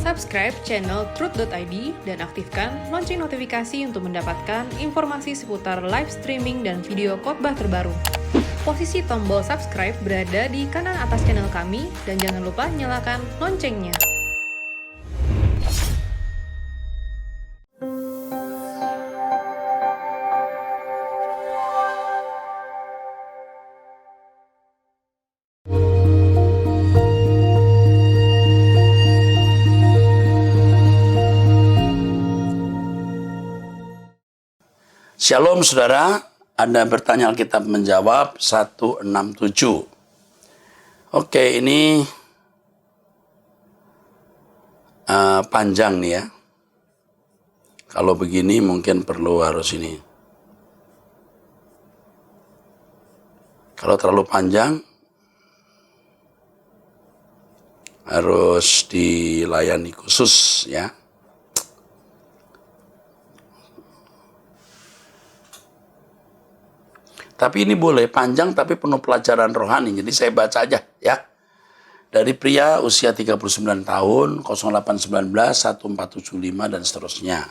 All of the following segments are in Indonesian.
Subscribe channel Truth.id dan aktifkan lonceng notifikasi untuk mendapatkan informasi seputar live streaming dan video khotbah terbaru. Posisi tombol subscribe berada di kanan atas channel kami dan jangan lupa nyalakan loncengnya. Shalom saudara, Anda bertanya Alkitab menjawab 167. Oke, ini panjang nih ya. Kalau begini mungkin perlu harus ini. Kalau terlalu panjang, harus dilayani khusus ya. Tapi ini boleh panjang tapi penuh pelajaran rohani. Jadi saya baca aja ya. Dari pria usia 39 tahun, 0819, 1475 dan seterusnya.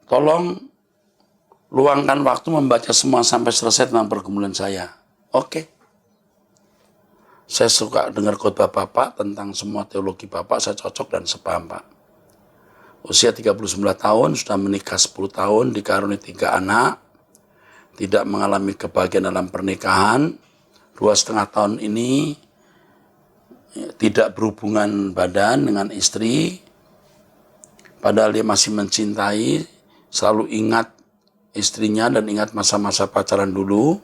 Tolong luangkan waktu membaca semua sampai selesai tentang pergumulan saya. Oke. Saya suka dengar khotbah Bapak tentang semua teologi Bapak, saya cocok dan sepaham Pak. Usia 39 tahun, sudah menikah 10 tahun, dikaruniai 3 anak, tidak mengalami kebahagiaan dalam pernikahan, 2,5 tahun ini tidak berhubungan badan dengan istri, padahal dia masih mencintai, selalu ingat istrinya dan ingat masa-masa pacaran dulu.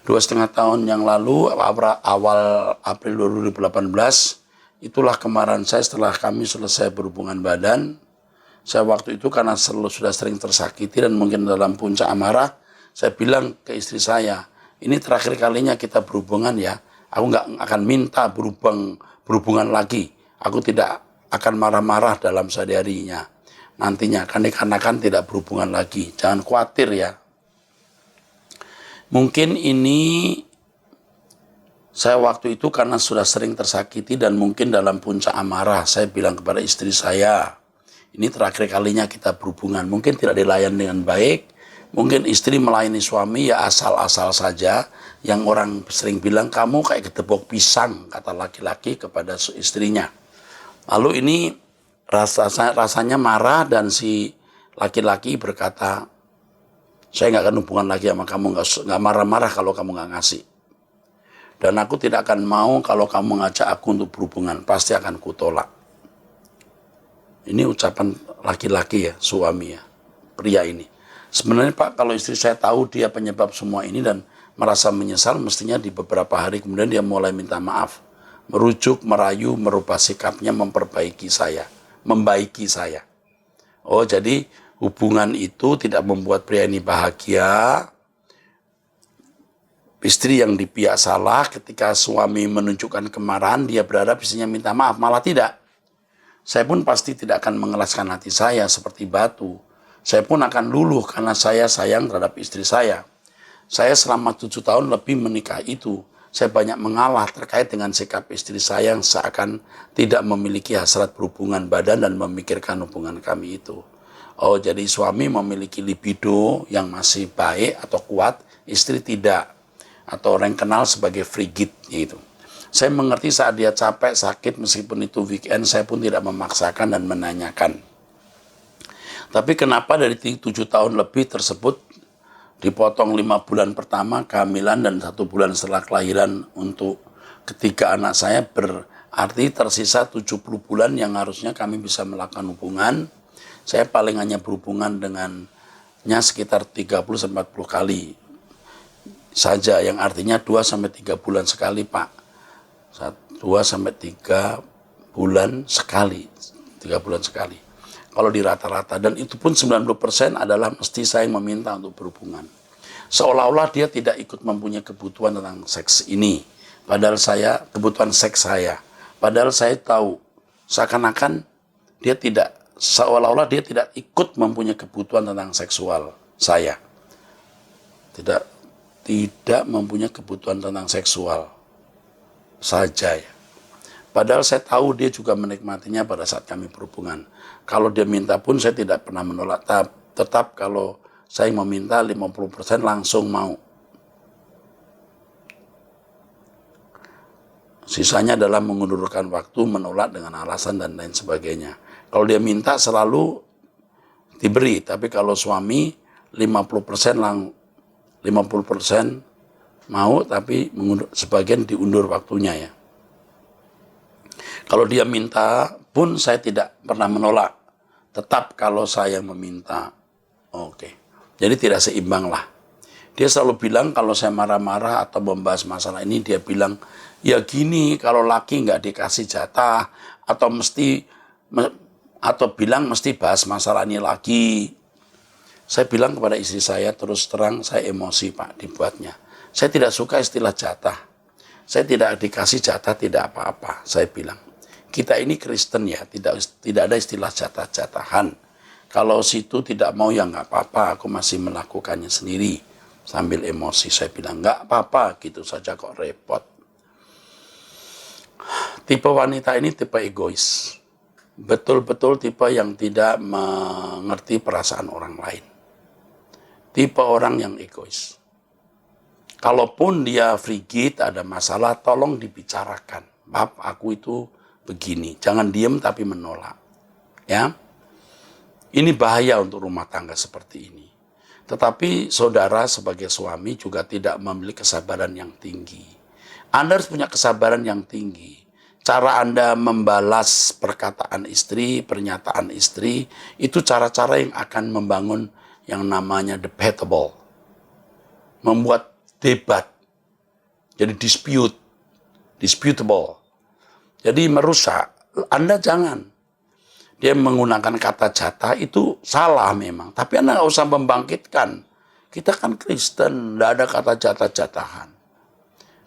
2,5 tahun yang lalu, awal April 2018, itulah kemarahan saya setelah kami selesai berhubungan badan. Saya waktu itu karena sudah sering tersakiti dan mungkin dalam puncak amarah, saya bilang ke istri saya, ini terakhir kalinya kita berhubungan ya, aku nggak akan minta berhubungan lagi, aku tidak akan marah-marah dalam sehari-harinya, nantinya kan tidak berhubungan lagi, jangan khawatir ya. Mungkin ini saya waktu itu karena sudah sering tersakiti dan mungkin dalam puncak amarah, saya bilang kepada istri saya, ini terakhir kalinya kita berhubungan, mungkin tidak dilayani dengan baik, mungkin istri melayani suami ya asal-asal saja, yang orang sering bilang kamu kayak gedebok pisang, kata laki-laki kepada istrinya. Lalu ini rasanya marah dan si laki-laki berkata, saya nggak akan hubungan lagi sama kamu, nggak marah-marah kalau kamu nggak ngasih. Dan aku tidak akan mau kalau kamu ngajak aku untuk berhubungan, pasti akan kutolak. Ini ucapan laki-laki ya, suami ya, pria ini. Sebenarnya Pak, kalau istri saya tahu dia penyebab semua ini dan merasa menyesal, mestinya di beberapa hari kemudian dia mulai minta maaf. Merujuk, merayu, merubah sikapnya, memperbaiki saya, membaiki saya. Oh, jadi hubungan itu tidak membuat pria ini bahagia. Istri yang di pihak salah, ketika suami menunjukkan kemarahan, dia berharap istrinya minta maaf, malah tidak. Saya pun pasti tidak akan mengelaskan hati saya seperti batu. Saya pun akan luluh karena saya sayang terhadap istri saya. Saya selama 7 tahun lebih menikah itu, saya banyak mengalah terkait dengan sikap istri saya yang seakan tidak memiliki hasrat berhubungan badan dan memikirkan hubungan kami itu. Oh, jadi suami memiliki libido yang masih baik atau kuat, istri tidak. Atau orang kenal sebagai frigid gitu. Saya mengerti saat dia capek, sakit, meskipun itu weekend, saya pun tidak memaksakan dan menanyakan. Tapi kenapa dari 7 tahun lebih tersebut, dipotong 5 bulan pertama kehamilan dan 1 bulan setelah kelahiran untuk ketiga anak saya, berarti tersisa 70 bulan yang harusnya kami bisa melakukan hubungan. Saya paling hanya berhubungan dengannya sekitar 30-40 kali saja, yang artinya 2-3 bulan sekali Pak. 2-3 bulan sekali, 3 bulan sekali. Kalau di rata-rata, dan itu pun 90% adalah mesti saya yang meminta untuk berhubungan. Seolah-olah dia tidak ikut mempunyai kebutuhan tentang seks ini. Padahal saya, kebutuhan seks saya. Padahal saya tahu, seakan-akan dia tidak, seolah-olah dia tidak ikut mempunyai kebutuhan tentang seksual saya. Tidak mempunyai kebutuhan tentang seksual saja ya. Padahal saya tahu dia juga menikmatinya pada saat kami berhubungan. Kalau dia minta pun saya tidak pernah menolak. Tetap kalau saya meminta 50% langsung mau. Sisanya adalah mengundurkan waktu, menolak dengan alasan dan lain sebagainya. Kalau dia minta selalu diberi, tapi kalau suami 50% 50% mau, tapi sebagian diundur waktunya ya. Kalau dia minta pun saya tidak pernah menolak. Tetap kalau saya meminta, oke. Jadi tidak seimbang lah. Dia selalu bilang kalau saya marah-marah atau membahas masalah ini, dia bilang, ya gini, kalau laki nggak dikasih jatah, atau bilang mesti bahas masalah ini lagi. Saya bilang kepada istri saya, terus terang saya emosi Pak dibuatnya. Saya tidak suka istilah jatah. Saya tidak dikasih jatah, tidak apa-apa. Saya bilang, kita ini Kristen ya, tidak ada istilah jatah-jatahan. Kalau situ tidak mau ya nggak apa-apa, aku masih melakukannya sendiri. Sambil emosi saya bilang, nggak apa-apa, gitu saja kok repot. Tipe wanita ini tipe egois. Betul-betul tipe yang tidak mengerti perasaan orang lain. Tipe orang yang egois. Kalaupun dia frigid, ada masalah, tolong dibicarakan. Bab, aku itu begini. Jangan diem tapi menolak. Ya. Ini bahaya untuk rumah tangga seperti ini. Tetapi saudara sebagai suami juga tidak memiliki kesabaran yang tinggi. Anda harus punya kesabaran yang tinggi. Cara Anda membalas perkataan istri, pernyataan istri, itu cara-cara yang akan membangun yang namanya debatable. Membuat debat. Jadi disputable. Jadi merusak. Anda jangan. Dia menggunakan kata jatah itu salah memang. Tapi Anda nggak usah membangkitkan. Kita kan Kristen, nggak ada kata jatah-jatahan.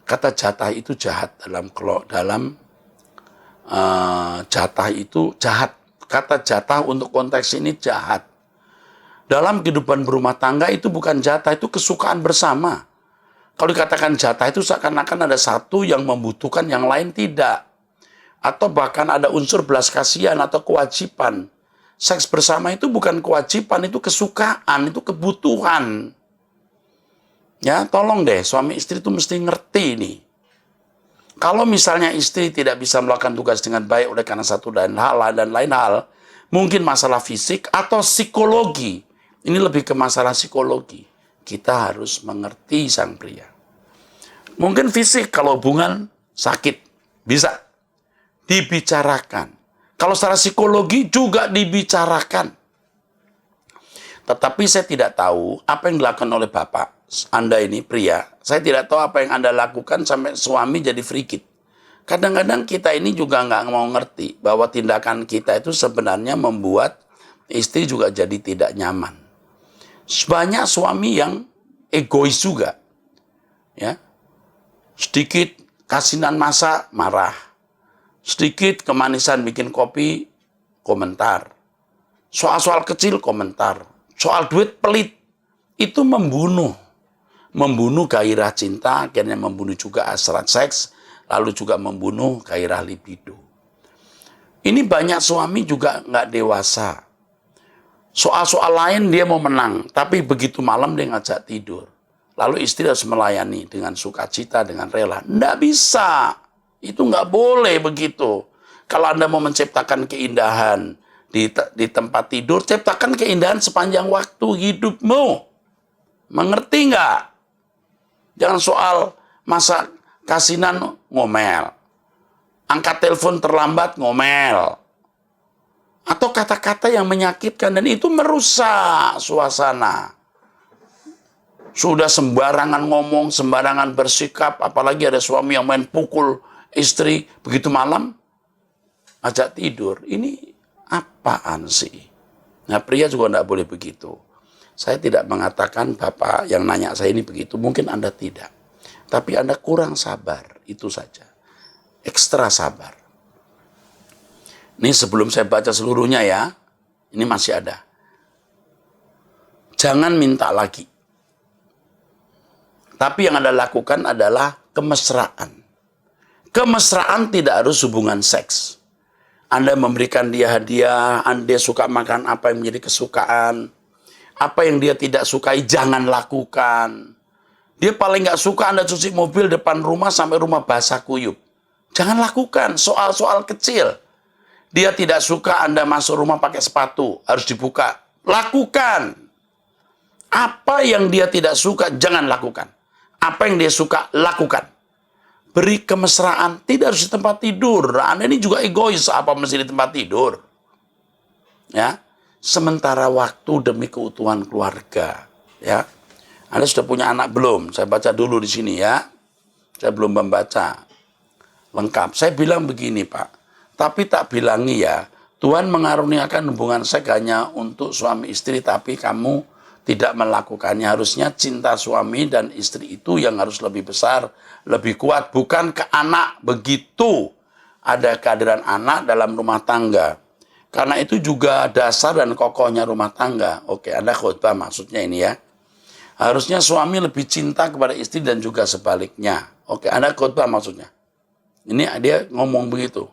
Kata jatah itu jahat dalam jatah itu jahat. Kata jatah untuk konteks ini jahat. Dalam kehidupan berumah tangga itu bukan jatah, itu kesukaan bersama. Kalau dikatakan jatah itu seakan-akan ada satu yang membutuhkan, yang lain tidak. Atau bahkan ada unsur belas kasihan atau kewajiban. Seks bersama itu bukan kewajiban, itu kesukaan, itu kebutuhan. Ya, tolong deh, suami istri itu mesti ngerti ini. Kalau misalnya istri tidak bisa melakukan tugas dengan baik oleh karena satu dan lain hal, mungkin masalah fisik atau psikologi. Ini lebih ke masalah psikologi. Kita harus mengerti sang pria. Mungkin fisik kalau hubungan sakit, bisa dibicarakan. Kalau secara psikologi juga dibicarakan. Tetapi saya tidak tahu apa yang dilakukan oleh Bapak. Anda ini pria, saya tidak tahu apa yang Anda lakukan sampai suami jadi frigid. Kadang-kadang kita ini juga nggak mau ngerti bahwa tindakan kita itu sebenarnya membuat istri juga jadi tidak nyaman. Banyak suami yang egois juga. Ya. Sedikit kasinan masak, marah. Sedikit kemanisan bikin kopi, komentar. Soal-soal kecil, komentar. Soal duit, pelit. Itu membunuh. Membunuh gairah cinta, akhirnya membunuh juga hasrat seks, lalu juga membunuh gairah libido. Ini banyak suami juga nggak dewasa. Soal-soal lain dia mau menang, tapi begitu malam dia ngajak tidur. Lalu istri harus melayani dengan sukacita, dengan rela. Nggak bisa. Itu nggak boleh begitu. Kalau Anda mau menciptakan keindahan di tempat tidur, ciptakan keindahan sepanjang waktu hidupmu. Mengerti nggak? Jangan soal masa kasinan ngomel. Angkat telepon terlambat ngomel. Atau kata-kata yang menyakitkan dan itu merusak suasana. Sudah sembarangan ngomong, sembarangan bersikap, apalagi ada suami yang main pukul istri begitu malam ajak tidur. Ini apaan sih? Nah, pria juga tidak boleh begitu. Saya tidak mengatakan Bapak yang nanya saya ini begitu, mungkin Anda tidak. Tapi Anda kurang sabar, itu saja. Ekstra sabar. Ini sebelum saya baca seluruhnya ya, ini masih ada. Jangan minta lagi. Tapi yang Anda lakukan adalah kemesraan. Kemesraan tidak harus hubungan seks. Anda memberikan dia hadiah, Anda suka makan apa yang menjadi kesukaan. Apa yang dia tidak sukai, jangan lakukan. Dia paling nggak suka Anda cuci mobil depan rumah sampai rumah basah kuyup. Jangan lakukan, soal-soal kecil. Dia tidak suka Anda masuk rumah pakai sepatu, harus dibuka. Lakukan. Apa yang dia tidak suka, jangan lakukan. Apa yang dia suka, lakukan. Beri kemesraan, tidak harus di tempat tidur. Anda ini juga egois, apa mesti di tempat tidur? Ya, sementara waktu demi keutuhan keluarga. Ya, Anda sudah punya anak belum? Saya baca dulu di sini ya. Saya belum membaca lengkap. Saya bilang begini Pak, tapi tak bilangi ya, Tuhan mengaruniakan hubungan seks hanya untuk suami istri, tapi kamu tidak melakukannya. Harusnya cinta suami dan istri itu yang harus lebih besar, lebih kuat, bukan ke anak. Begitu ada kehadiran anak dalam rumah tangga. Karena itu juga dasar dan kokohnya rumah tangga. Oke, ada khotbah maksudnya ini ya. Harusnya suami lebih cinta kepada istri dan juga sebaliknya. Oke, ada khotbah maksudnya. Ini dia ngomong begitu.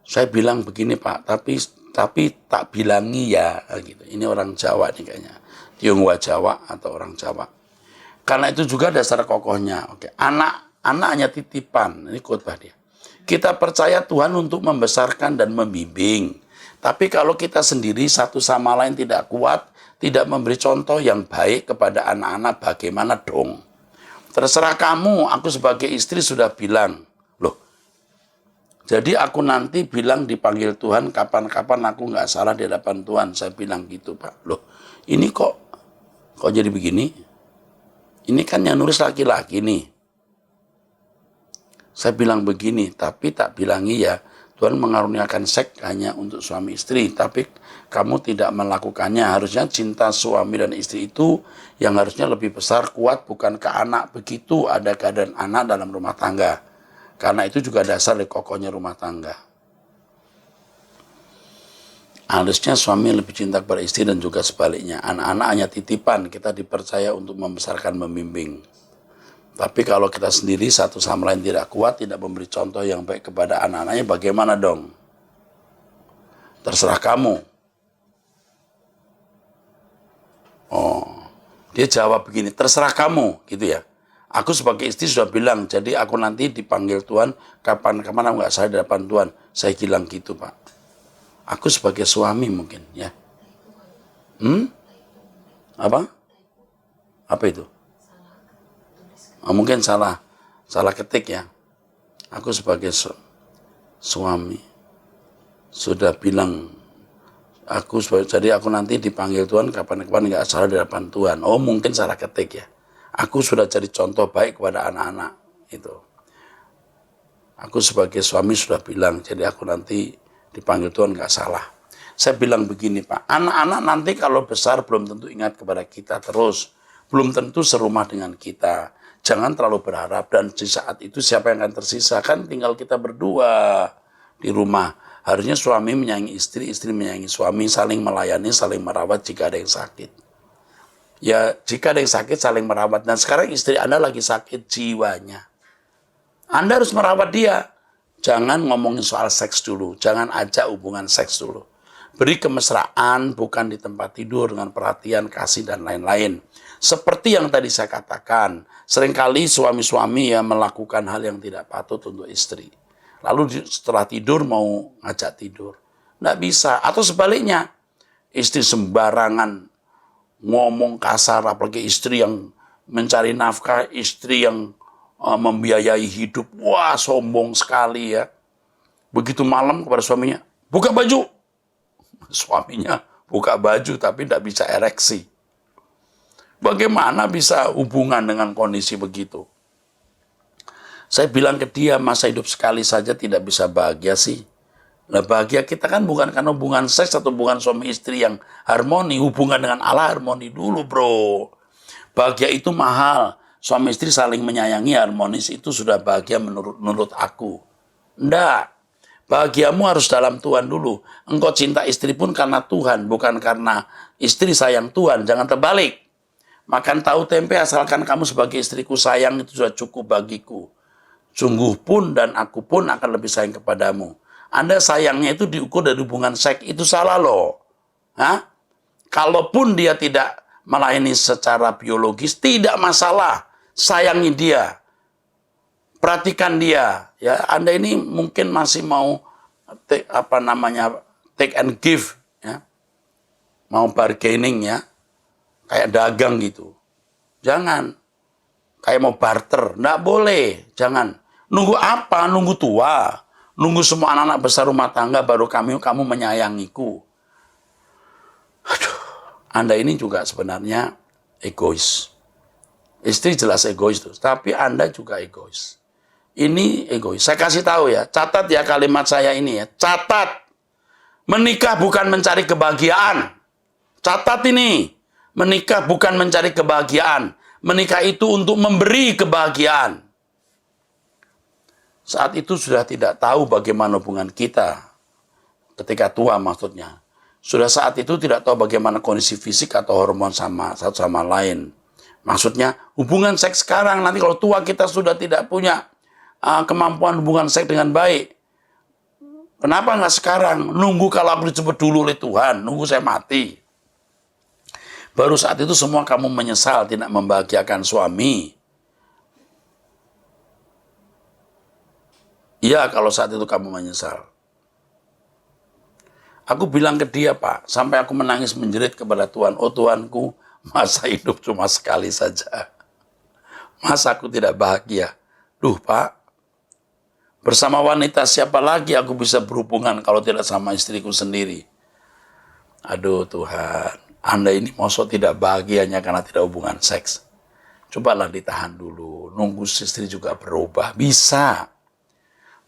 Saya bilang begini Pak, tapi tak bilangi ya gitu. Ini orang Jawa nih kayaknya. Tionghoa Jawa atau orang Jawa. Karena itu juga dasar kokohnya. Oke, anak hanya titipan. Ini khotbah dia. Kita percaya Tuhan untuk membesarkan dan membimbing. Tapi kalau kita sendiri satu sama lain tidak kuat, tidak memberi contoh yang baik kepada anak-anak, bagaimana dong? Terserah kamu, aku sebagai istri sudah bilang. Loh, jadi aku nanti bilang dipanggil Tuhan, kapan-kapan aku nggak salah di hadapan Tuhan. Saya bilang gitu Pak. Loh, ini kok jadi begini? Ini kan yang nulis laki-laki nih. Saya bilang begini, tapi tak bilangi ya, Tuhan mengaruniakan seks hanya untuk suami istri, tapi kamu tidak melakukannya. Harusnya cinta suami dan istri itu yang harusnya lebih besar, kuat, bukan ke anak. Begitu ada keadaan anak dalam rumah tangga. Karena itu juga dasar dari kokohnya rumah tangga. Harusnya suami lebih cinta kepada istri dan juga sebaliknya. Anak-anak hanya titipan, kita dipercaya untuk membesarkan, membimbing. Tapi kalau kita sendiri satu sama lain tidak kuat, tidak memberi contoh yang baik kepada anak-anaknya, bagaimana dong? Terserah kamu. Oh, dia jawab begini, terserah kamu, gitu ya. Aku sebagai istri sudah bilang, jadi aku nanti dipanggil Tuhan, kapan-kapan aku nggak salah di hadapan Tuhan. Saya bilang gitu Pak. Aku sebagai suami mungkin, ya. Apa? Apa itu? Oh, mungkin salah ketik ya. Aku sebagai suami sudah bilang, jadi aku nanti dipanggil Tuhan kapan-kapan nggak salah di hadapan Tuhan. Oh, mungkin salah ketik ya. Aku sudah jadi contoh baik kepada anak-anak itu. Aku sebagai suami sudah bilang, jadi aku nanti dipanggil Tuhan nggak salah. Saya bilang begini Pak, anak-anak nanti kalau besar belum tentu ingat kepada kita terus, belum tentu serumah dengan kita. Jangan terlalu berharap, dan di saat itu siapa yang akan tersisa? Kan tinggal kita berdua di rumah. Harusnya suami menyayangi istri, istri menyayangi suami, saling melayani, saling merawat jika ada yang sakit. Ya, jika ada yang sakit saling merawat. Dan sekarang istri Anda lagi sakit jiwanya. Anda harus merawat dia. Jangan ngomongin soal seks dulu. Jangan ajak hubungan seks dulu. Beri kemesraan bukan di tempat tidur dengan perhatian, kasih, dan lain-lain. Seperti yang tadi saya katakan, seringkali suami-suami ya melakukan hal yang tidak patut untuk istri. Lalu setelah tidur mau ngajak tidur. Nggak bisa. Atau sebaliknya, istri sembarangan ngomong kasar, apalagi istri yang mencari nafkah, istri yang membiayai hidup. Wah, sombong sekali ya. Begitu malam kepada suaminya, buka baju. Suaminya buka baju tapi tidak bisa ereksi. Bagaimana bisa hubungan dengan kondisi begitu? Saya bilang ke dia, masa hidup sekali saja tidak bisa bahagia sih. Nah, bahagia kita kan bukan karena hubungan seks atau hubungan suami istri yang harmoni. Hubungan dengan Allah harmoni dulu bro. Bahagia itu mahal. Suami istri saling menyayangi, harmonis, itu sudah bahagia menurut aku. Enggak. Bahagiamu harus dalam Tuhan dulu. Engkau cinta istri pun karena Tuhan, bukan karena istri sayang Tuhan. Jangan terbalik. Makan tahu tempe asalkan kamu sebagai istriku sayang, itu sudah cukup bagiku. Sungguh pun dan aku pun akan lebih sayang kepadamu. Anda sayangnya itu diukur dari hubungan seks, itu salah loh. Hah? Kalaupun dia tidak melayani secara biologis, tidak masalah. Sayangi dia. Perhatikan dia. Ya, Anda ini mungkin masih mau take and give, ya. Mau bargaining, ya. Kayak dagang gitu. Jangan. Kayak mau barter. Nggak boleh. Jangan. Nunggu apa? Nunggu tua. Nunggu semua anak-anak besar rumah tangga baru kamu menyayangiku. Aduh. Anda ini juga sebenarnya egois. Istri jelas egois tuh. Tapi Anda juga egois. Ini egois. Saya kasih tahu ya. Catat ya kalimat saya ini ya. Catat. Menikah bukan mencari kebahagiaan. Catat ini. Menikah bukan mencari kebahagiaan. Menikah itu untuk memberi kebahagiaan. Saat itu sudah tidak tahu bagaimana hubungan kita. Ketika tua maksudnya. Sudah saat itu tidak tahu bagaimana kondisi fisik atau hormon satu sama lain. Maksudnya hubungan seks sekarang. Nanti kalau tua kita sudah tidak punya kemampuan hubungan seks dengan baik. Kenapa nggak sekarang? Nunggu kalau aku dijemput dulu oleh Tuhan. Nunggu saya mati. Baru saat itu semua kamu menyesal tidak membahagiakan suami. Iya, kalau saat itu kamu menyesal. Aku bilang ke dia, Pak, sampai aku menangis menjerit kepada Tuhan. Oh Tuhanku, masa hidup cuma sekali saja. Masa aku tidak bahagia? Duh, Pak, bersama wanita siapa lagi aku bisa berhubungan kalau tidak sama istriku sendiri? Aduh Tuhan, Anda ini mosok tidak bahagianya karena tidak hubungan seks. Cobalah ditahan dulu, nunggu istri juga berubah. Bisa.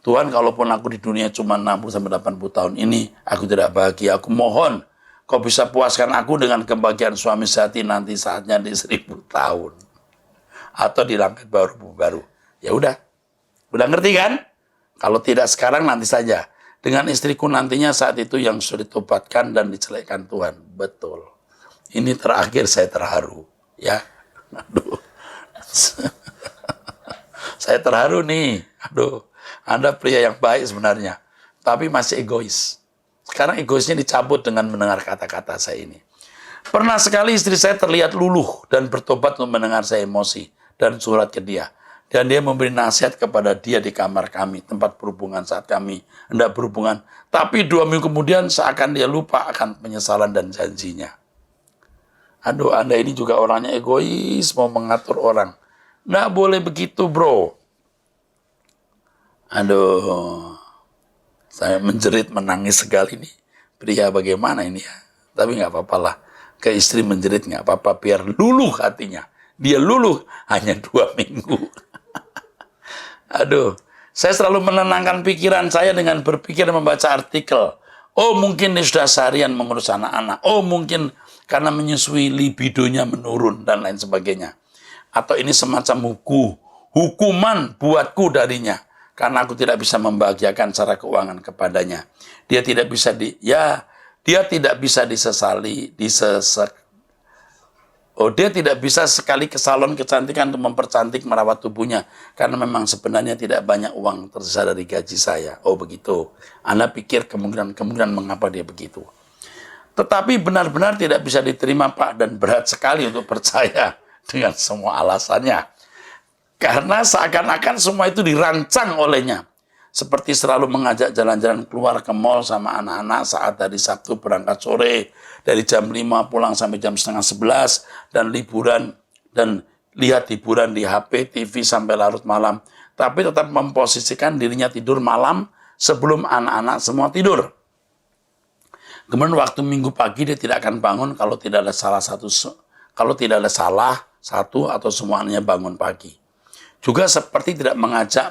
Tuhan, kalaupun aku di dunia cuma 60-80 tahun ini, aku tidak bahagia. Aku mohon, kau bisa puaskan aku dengan kebahagiaan suami sejati nanti saatnya di 1000 tahun. Atau di langit baru. Ya udah ngerti kan? Kalau tidak sekarang, nanti saja. Dengan istriku nantinya saat itu yang sudah ditobatkan dan dijelekkan Tuhan. Betul. Ini terakhir saya terharu. Ya, aduh. Saya terharu nih. Aduh. Anda pria yang baik sebenarnya, tapi masih egois. Sekarang egoisnya dicabut dengan mendengar kata-kata saya ini. Pernah sekali istri saya terlihat luluh dan bertobat untuk mendengar saya emosi dan surat ke dia. Dan dia memberi nasihat kepada dia di kamar kami, tempat berhubungan saat kami hendak berhubungan. Tapi 2 minggu kemudian seakan dia lupa akan penyesalan dan janjinya. Aduh, Anda ini juga orangnya egois, mau mengatur orang. Nggak boleh begitu, bro. Aduh, saya menjerit, menangis sekali nih. Pria bagaimana ini ya? Tapi nggak apa-apa lah. Ke istri menjerit nggak apa-apa, biar luluh hatinya. Dia luluh hanya 2 minggu. Aduh, saya selalu menenangkan pikiran saya dengan berpikir dan membaca artikel. Oh, mungkin dia sudah seharian mengurus anak-anak. Oh, mungkin karena menyusui libidonya menurun dan lain sebagainya. Atau ini semacam hukuman buatku darinya. Karena aku tidak bisa membahagiakan secara keuangan kepadanya. Dia tidak bisa disesali, dia tidak bisa sekali ke salon kecantikan untuk mempercantik merawat tubuhnya. Karena memang sebenarnya tidak banyak uang tersisa dari gaji saya. Oh begitu. Anda pikir kemungkinan mengapa dia begitu. Tetapi benar-benar tidak bisa diterima, Pak, dan berat sekali untuk percaya dengan semua alasannya. Karena seakan-akan semua itu dirancang olehnya. Seperti selalu mengajak jalan-jalan keluar ke mall sama anak-anak saat dari Sabtu berangkat sore. Dari jam 5 pulang sampai jam setengah 11. Dan liburan dan lihat hiburan di HP, TV sampai larut malam. Tapi tetap memposisikan dirinya tidur malam sebelum anak-anak semua tidur. Kemudian waktu Minggu pagi dia tidak akan bangun kalau tidak ada salah satu atau semuanya bangun pagi. Juga seperti tidak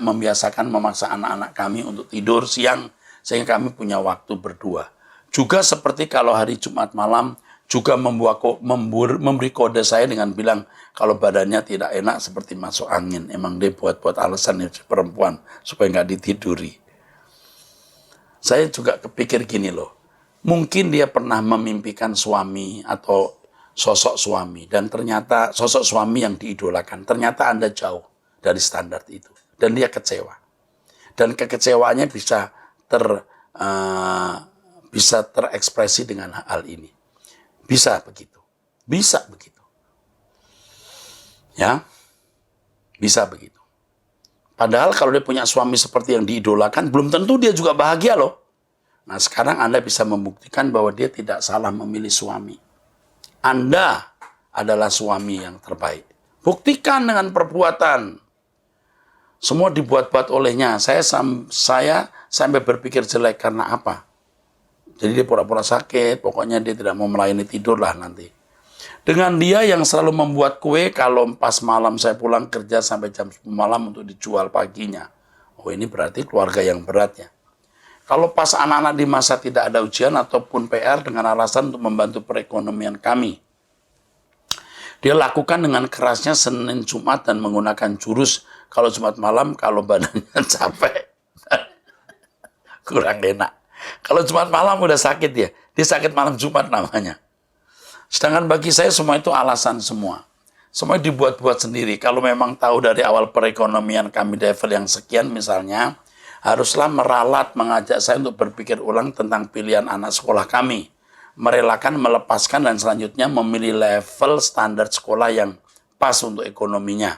membiasakan memaksa anak-anak kami untuk tidur siang sehingga kami punya waktu berdua. Juga seperti kalau hari Jumat malam juga memberi kode saya dengan bilang kalau badannya tidak enak seperti masuk angin. Emang dia buat alasan perempuan supaya nggak ditiduri. Saya juga kepikir gini loh. Mungkin dia pernah memimpikan suami atau sosok suami. Dan ternyata sosok suami yang diidolakan. Ternyata Anda jauh dari standar itu. dan dia kecewa. Dan kekecewaannya bisa terekspresi dengan hal ini. Bisa begitu. Bisa begitu. Ya. Bisa begitu. Padahal kalau dia punya suami seperti yang diidolakan, belum tentu dia juga bahagia loh. Nah, sekarang Anda bisa membuktikan bahwa dia tidak salah memilih suami. Anda adalah suami yang terbaik. Buktikan dengan perbuatan. Semua dibuat-buat olehnya. Saya sampai berpikir jelek karena apa? Jadi dia pura-pura sakit, pokoknya dia tidak mau melayani tidur lah nanti. Dengan dia yang selalu membuat kue kalau pas malam saya pulang kerja sampai jam 10 malam untuk dijual paginya. Oh, ini berarti keluarga yang berat ya. Kalau pas anak-anak di masa tidak ada ujian ataupun PR dengan alasan untuk membantu perekonomian kami. Dia lakukan dengan kerasnya Senin Jumat dan menggunakan jurus kalau Jumat malam kalau badannya capek. Kurang enak. Kalau Jumat malam udah sakit dia sakit malam Jumat namanya. Sedangkan bagi saya semua itu alasan semua. Semua dibuat-buat sendiri. Kalau memang tahu dari awal perekonomian kami level yang sekian misalnya, haruslah meralat mengajak saya untuk berpikir ulang tentang pilihan anak sekolah kami. Merelakan, melepaskan, dan selanjutnya memilih level standar sekolah yang pas untuk ekonominya.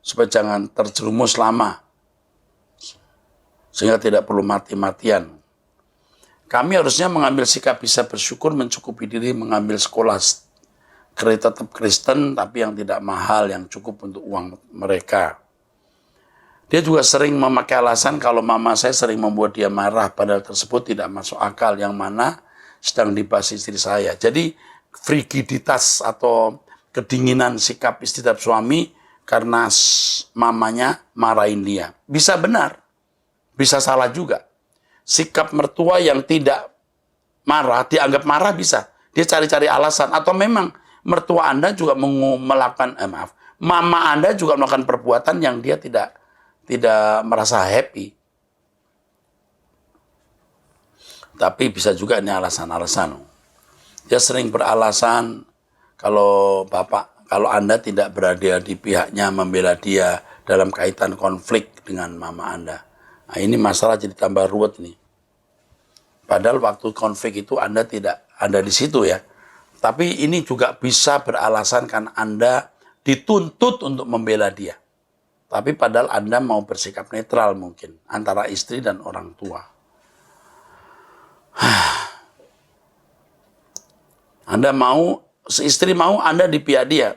Supaya jangan terjerumus lama. Sehingga tidak perlu mati-matian. Kami harusnya mengambil sikap bisa bersyukur, mencukupi diri, mengambil sekolah tetap Kristen, tapi yang tidak mahal, yang cukup untuk uang mereka. Dia juga sering memakai alasan kalau mama saya sering membuat dia marah, padahal tersebut tidak masuk akal, yang mana sedang dibahas istri saya. Jadi frigiditas atau kedinginan sikap istri terhadap suami karena mamanya marahin dia. Bisa benar, bisa salah juga. Sikap mertua yang tidak marah, dianggap marah bisa. Dia cari-cari alasan. Atau memang mertua Anda juga melakukan, mama Anda juga melakukan perbuatan yang dia tidak merasa happy. Tapi bisa juga ini alasan-alasan. Dia sering beralasan kalau Anda tidak berada di pihaknya membela dia dalam kaitan konflik dengan mama Anda. Nah, ini masalah jadi tambah ruwet nih. Padahal waktu konflik itu Anda tidak ada di situ ya. Tapi ini juga bisa beralasan karena Anda dituntut untuk membela dia. Tapi padahal Anda mau bersikap netral mungkin antara istri dan orang tua. Istri mau Anda di pihak dia.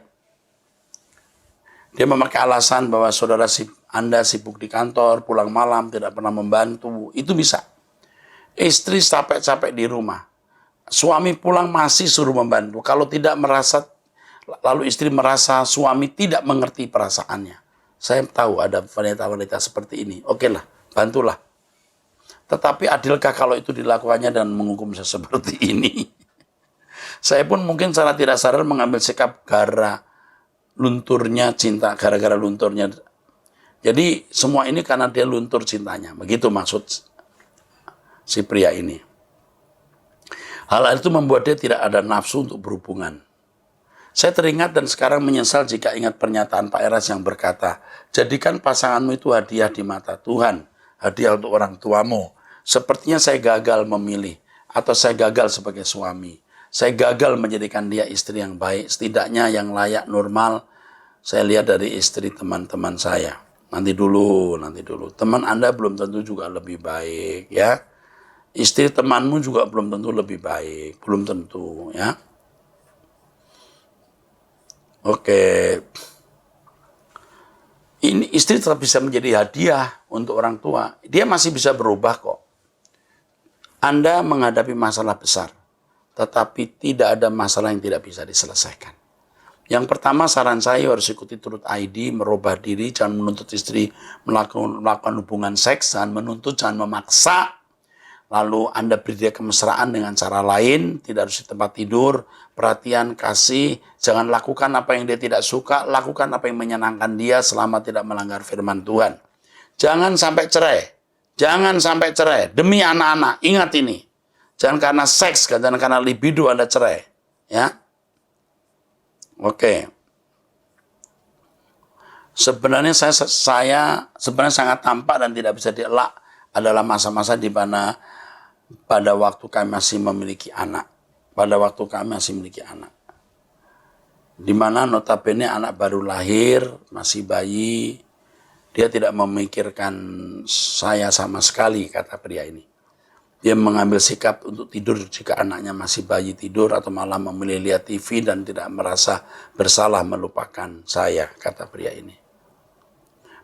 Dia memakai alasan bahwa Anda sibuk di kantor, pulang malam, tidak pernah membantu. Itu bisa. Istri capek-capek di rumah. Suami pulang masih suruh membantu. Kalau tidak lalu istri merasa suami tidak mengerti perasaannya. Saya tahu ada wanita-wanita seperti ini. Oke lah, bantulah. Tetapi adilkah kalau itu dilakukannya dan menghukum seperti ini? Saya pun mungkin secara tidak sadar mengambil sikap gara-gara lunturnya. Jadi semua ini karena dia luntur cintanya. Begitu maksud si pria ini. Hal itu membuat dia tidak ada nafsu untuk berhubungan. Saya teringat dan sekarang menyesal jika ingat pernyataan Pak Eras yang berkata, jadikan pasanganmu itu hadiah di mata Tuhan, hadiah untuk orang tuamu. Sepertinya saya gagal memilih, atau saya gagal sebagai suami. Saya gagal menjadikan dia istri yang baik, setidaknya yang layak, normal. Saya lihat dari istri teman-teman saya. Nanti dulu. Teman Anda belum tentu juga lebih baik, ya. Istri temanmu juga belum tentu lebih baik, belum tentu, ya. Oke. Ini istri tetap bisa menjadi hadiah untuk orang tua. Dia masih bisa berubah kok. Anda menghadapi masalah besar, tetapi tidak ada masalah yang tidak bisa diselesaikan. Yang pertama, saran saya harus ikuti turut ID, merubah diri, jangan menuntut istri melakukan hubungan seks, jangan menuntut, jangan memaksa. Lalu Anda beri dia kemesraan dengan cara lain, tidak harus di tempat tidur, perhatian, kasih, jangan lakukan apa yang dia tidak suka, lakukan apa yang menyenangkan dia selama tidak melanggar firman Tuhan. Jangan sampai cerai, demi anak-anak, ingat ini. Jangan karena seks, jangan karena libido Anda cerai. Ya. Oke. Sebenarnya saya sebenarnya sangat tampak dan tidak bisa dielak adalah masa-masa di mana pada waktu kami masih memiliki anak. Pada waktu kami masih memiliki anak. Di mana notabene anak baru lahir, masih bayi, dia tidak memikirkan saya sama sekali, kata pria ini. Dia mengambil sikap untuk tidur jika anaknya masih bayi tidur atau malah memilih lihat TV dan tidak merasa bersalah melupakan saya, kata pria ini.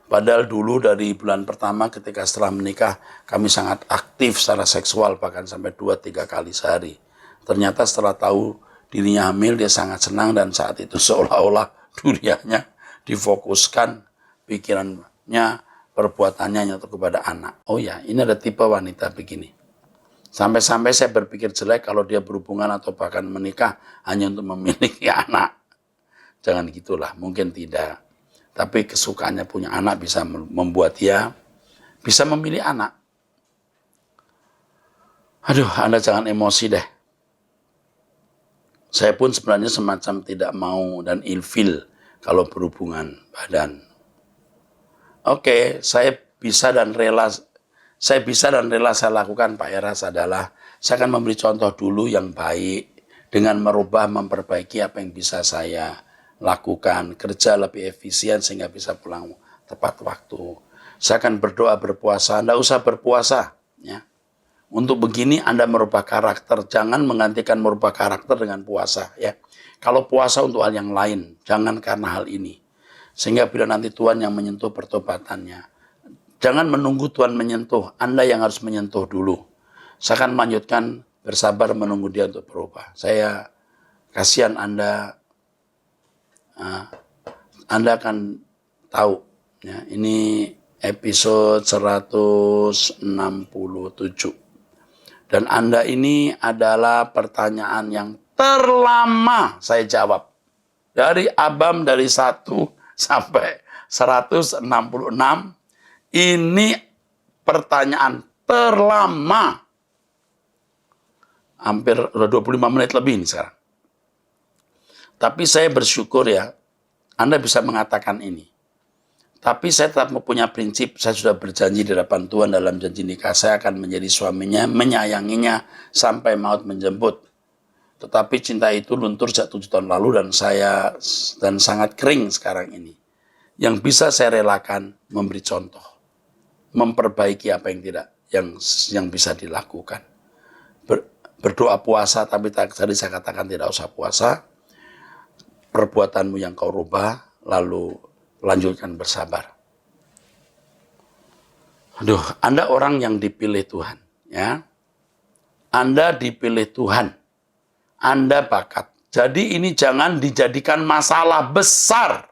Padahal dulu dari bulan pertama ketika setelah menikah kami sangat aktif secara seksual bahkan sampai 2-3 kali sehari. Ternyata setelah tahu dirinya hamil dia sangat senang dan saat itu seolah-olah dunianya difokuskan pikirannya perbuatannya untuk kepada anak. Oh ya, ini ada tipe wanita begini. Sampai-sampai saya berpikir jelek kalau dia berhubungan atau bahkan menikah hanya untuk memiliki anak. Jangan gitulah, mungkin tidak. Tapi kesukaannya punya anak bisa membuat dia bisa memilih anak. Aduh, Anda jangan emosi deh. Saya pun sebenarnya semacam tidak mau dan ilfil kalau berhubungan badan. Oke, saya bisa dan rela saya lakukan Pak Eras adalah saya akan memberi contoh dulu yang baik dengan merubah, memperbaiki apa yang bisa saya lakukan, kerja lebih efisien sehingga bisa pulang tepat waktu. Saya akan berdoa berpuasa, Anda usah berpuasa. Ya. Untuk begini Anda merubah karakter, jangan menggantikan merubah karakter dengan puasa. Ya. Kalau puasa untuk hal yang lain, jangan karena hal ini. Sehingga bila nanti Tuhan yang menyentuh pertobatannya, jangan menunggu Tuhan menyentuh, Anda yang harus menyentuh dulu. Saya akan melanjutkan bersabar menunggu dia untuk berubah. Saya kasihan Anda akan tahu. Ya, ini episode 167. Dan Anda ini adalah pertanyaan yang terlama saya jawab. Dari Abam dari 1 sampai 166. Ini pertanyaan terlama. Hampir 25 menit lebih ini sekarang. Tapi saya bersyukur ya, Anda bisa mengatakan ini. Tapi saya tetap mempunyai prinsip, saya sudah berjanji di hadapan Tuhan dalam janji nikah, saya akan menjadi suaminya, menyayanginya sampai maut menjemput. Tetapi cinta itu luntur sejak 7 tahun lalu dan sangat kering sekarang ini. Yang bisa saya relakan memberi contoh, memperbaiki apa yang tidak, yang bisa dilakukan. Berdoa puasa, tapi tadi saya katakan tidak usah puasa. Perbuatanmu yang kau rubah, lalu lanjutkan bersabar. Aduh, Anda orang yang dipilih Tuhan, ya. Anda dipilih Tuhan. Anda bakat. Jadi ini jangan dijadikan masalah besar.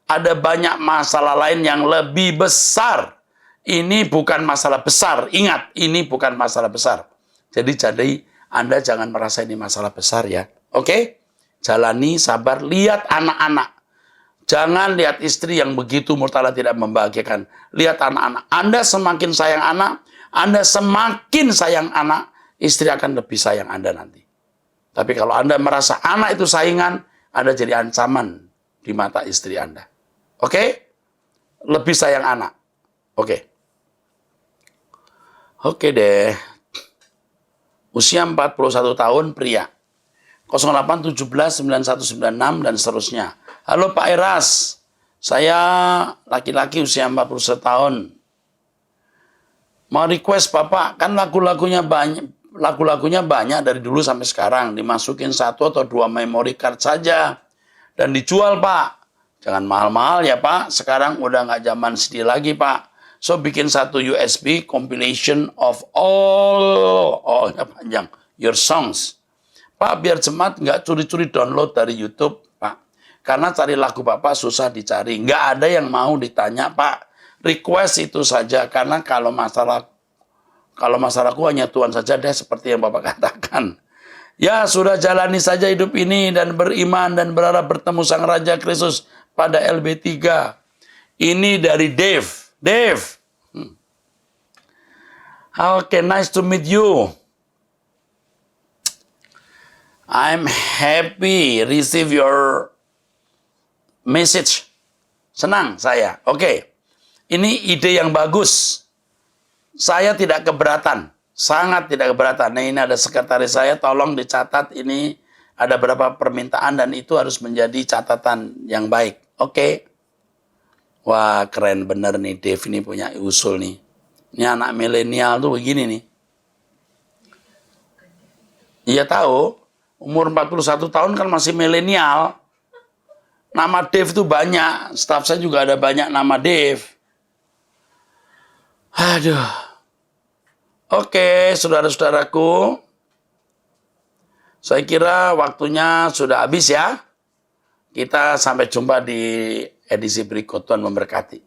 Ada banyak masalah lain yang lebih besar. Ini bukan masalah besar. Ingat, ini bukan masalah besar. Jadi Anda jangan merasa ini masalah besar ya. Oke? Jalani, sabar, lihat anak-anak. Jangan lihat istri yang begitu murtala tidak membahagiakan. Lihat anak-anak. Anda semakin sayang anak, Anda semakin sayang anak, istri akan lebih sayang Anda nanti. Tapi kalau Anda merasa anak itu saingan, Anda jadi ancaman di mata istri Anda. Oke? Lebih sayang anak. Oke. Oke deh. Usia 41 tahun pria. 08 17 91 96 dan seterusnya. Halo Pak Eras, saya laki-laki usia 41 tahun. Mau request Bapak, kan lagu-lagunya banyak dari dulu sampai sekarang. Dimasukin 1 atau 2 memory card saja. Dan dijual Pak. Jangan mahal-mahal ya Pak, sekarang udah nggak zaman CD lagi Pak. So bikin 1 USB compilation of all panjang, your songs. Pak, biar jemaat nggak curi-curi download dari YouTube, Pak. Karena cari lagu Bapak susah dicari. Nggak ada yang mau ditanya, Pak. Request itu saja. Karena kalau masalahku hanya Tuhan saja deh, seperti yang Bapak katakan. Ya, sudah jalani saja hidup ini dan beriman dan berharap bertemu Sang Raja Kristus pada LB3. Ini dari Dave. Dave. Okay, nice to meet you. I'm happy receive your message. Senang saya. Oke. Ini ide yang bagus. Saya tidak keberatan. Sangat tidak keberatan. Nah, ini ada sekretaris saya, tolong dicatat ini ada berapa permintaan dan itu harus menjadi catatan yang baik. Oke. Wah, keren bener nih Dev ini punya usul nih. Ini anak milenial tuh begini nih. Iya tahu, umur 41 tahun kan masih milenial. Nama Dev itu banyak, staf saya juga ada banyak nama Dev. Aduh. Oke, saudara-saudaraku. Saya kira waktunya sudah habis ya. Kita sampai jumpa di edisi berikut. Tuhan memberkati.